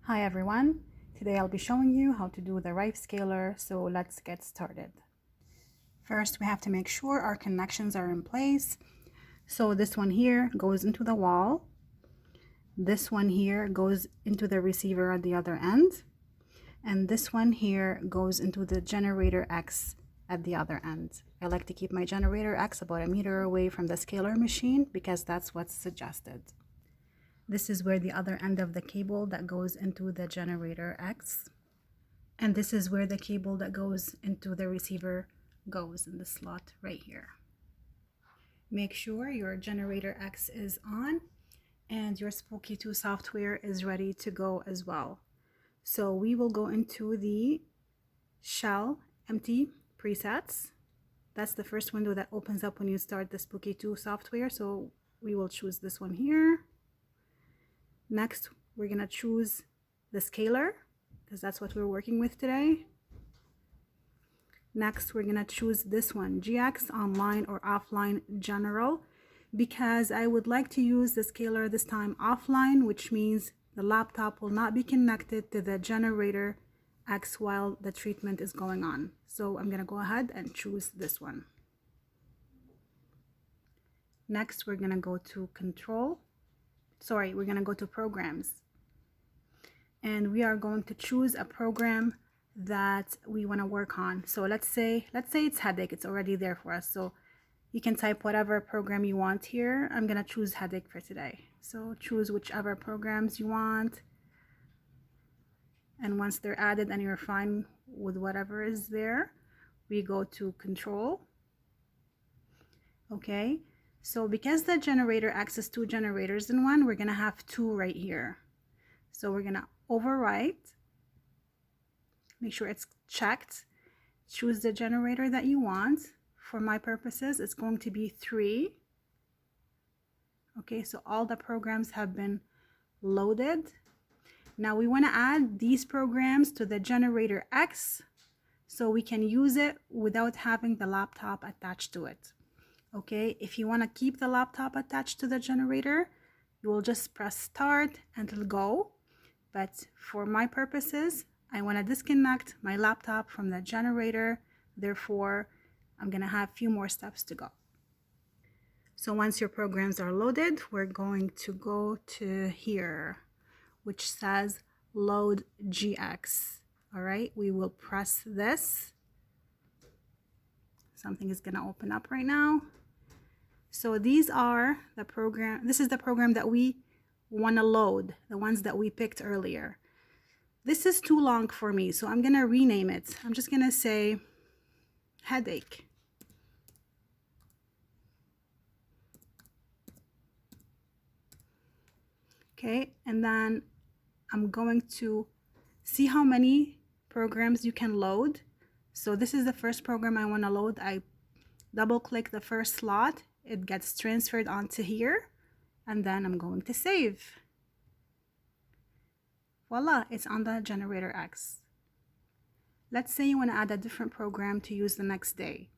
Hi everyone, today I'll be showing you how to do the Rife Scalar, so let's get started. First, we have to make sure our connections are in place. So this one here goes into the wall. This one here goes into the receiver at the other end. And this one here goes into the generator X at the other end. I like to keep my generator X about 1 meter away from the scalar machine because that's what's suggested. This is where the other end of the cable that goes into the generator X. And this is where the cable that goes into the receiver goes in the slot right here. Make sure your generator X is on and your Spooky2 software is ready to go as well. So we will go into the shell empty presets. That's the first window that opens up when you start the Spooky2 software. So we will choose this one here. Next, we're going to choose the scalar because that's what we're working with today. Next, we're going to choose this one, GX online or offline general, because I would like to use the scalar this time offline, which means the laptop will not be connected to the generator X while the treatment is going on. So I'm going to go ahead and choose this one. Next, we're going to go to we're going to go to programs, and we are going to choose a program that we want to work on. So let's say it's Headache. It's already there for us, so you can type whatever program you want here. I'm going to choose Headache for today, so choose whichever programs you want, and once they're added and you're fine with whatever is there, we go to control. Okay, so because the generator accesses 2 generators in one, we're going to have 2 right here. So we're going to overwrite, make sure it's checked, choose the generator that you want. For my purposes, it's going to be 3. Okay, so all the programs have been loaded. Now we want to add these programs to the generator X so we can use it without having the laptop attached to it. Okay, if you want to keep the laptop attached to the generator, you will just press start and it'll go. But for my purposes, I want to disconnect my laptop from the generator. Therefore, I'm going to have a few more steps to go. So once your programs are loaded, we're going to go to here, which says load GX. All right, we will press this. Something is going to open up right now. So these are the program. This is the program that we want to load, the ones that we picked earlier. This is too long for me, so I'm going to rename it. I'm just going to say Headache. Okay, and then I'm going to see how many programs you can load. So this is the first program I want to load. I double click the first slot. It gets transferred onto here, and then I'm going to save. Voila, it's on the generator X. Let's say you want to add a different program to use the next day.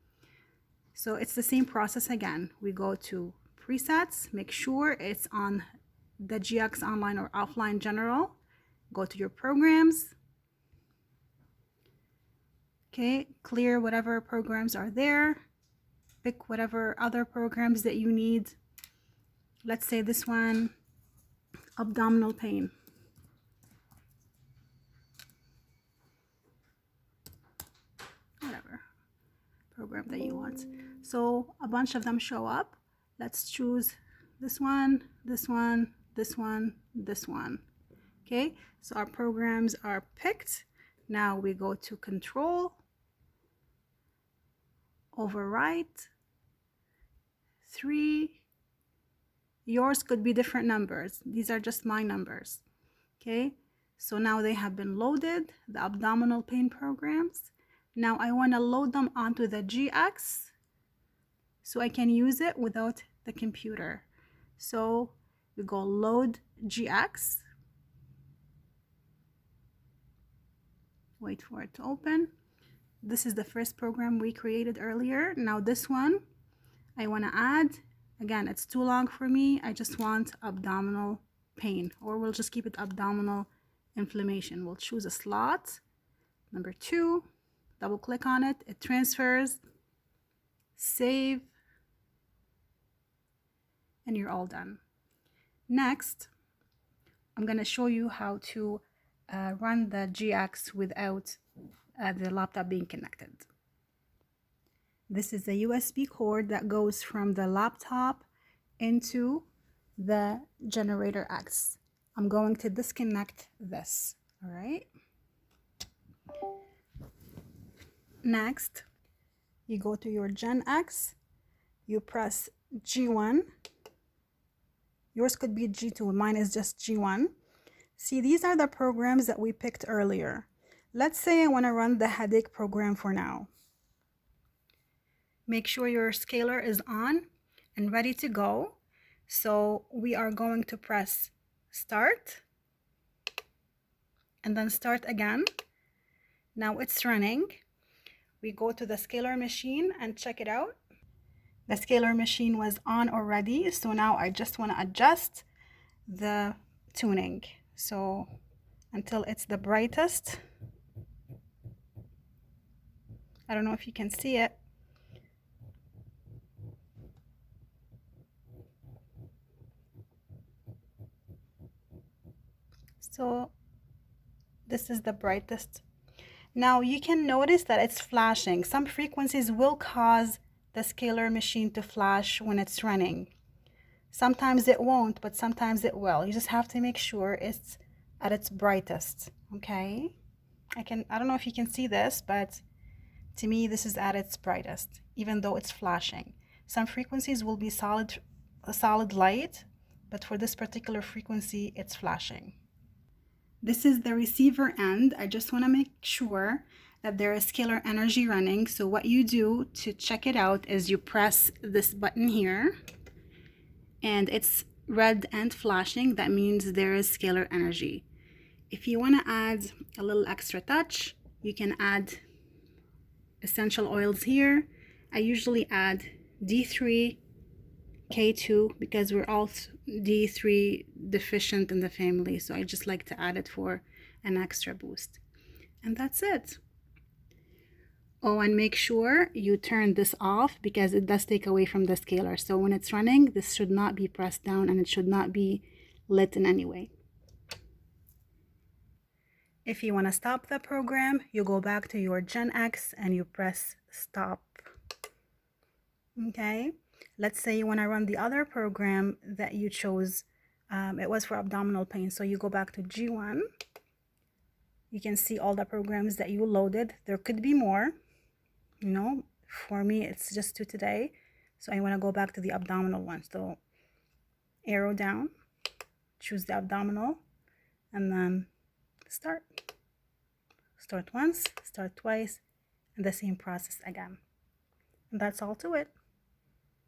So it's the same process again. We go to presets, make sure it's on the GX online or offline general. Go to your programs. Okay, clear whatever programs are there. Pick whatever other programs that you need. Let's say this one, abdominal pain. Whatever program that you want. So a bunch of them show up. Let's choose this one, this one, this one, this one. Okay, so our programs are picked. Now we go to control, overwrite, 3. Yours could be different numbers. These are just my numbers. Okay, so now they have been loaded, the abdominal pain programs. Now I want to load them onto the GX so I can use it without the computer. So we go load GX. Wait for it to open. This is the first program we created earlier. Now this one I want to add. Again, it's too long for me. I just want abdominal pain, or we'll just keep it abdominal inflammation. We'll choose a slot. Number 2, double click on it. It transfers. Save. And you're all done. Next, I'm going to show you how to run the GX without the laptop being connected. This is a USB cord that goes from the laptop into the generator X. I'm going to disconnect this, all right? Next, you go to your Gen X, you press G1. Yours could be G2, mine is just G1. See, these are the programs that we picked earlier. Let's say I want to run the headache program for now. Make sure your scalar is on and ready to go. So we are going to press start and then start again. Now it's running. We go to the scalar machine and check it out. The scalar machine was on already, so now I just want to adjust the tuning. So until it's the brightest. I don't know if you can see it. So this is the brightest. Now you can notice that it's flashing. Some frequencies will cause the scalar machine to flash when it's running. Sometimes it won't, but sometimes it will. You just have to make sure it's at its brightest, okay? I don't know if you can see this, but to me this is at its brightest, even though it's flashing. Some frequencies will be a solid light, but for this particular frequency, it's flashing. This is the receiver end. I just want to make sure that there is scalar energy running. So what you do to check it out is you press this button here and it's red and flashing. That means there is scalar energy. If you want to add a little extra touch, you can add essential oils here. I usually add D3, K2 because we're all D3 deficient in the family, so I just like to add it for an extra boost. And that's it. Oh, and make sure you turn this off because it does take away from the scalar. So when it's running, this should not be pressed down and it should not be lit in any way. If you want to stop the program, you go back to your Gen X and you press stop. Okay. Let's say you want to run the other program that you chose. It was for abdominal pain. So you go back to G1. You can see all the programs that you loaded. There could be more. You know, for me, it's just 2 today. So I want to go back to the abdominal one. So arrow down, choose the abdominal, and then start. Start once, start twice, and the same process again. And that's all to it.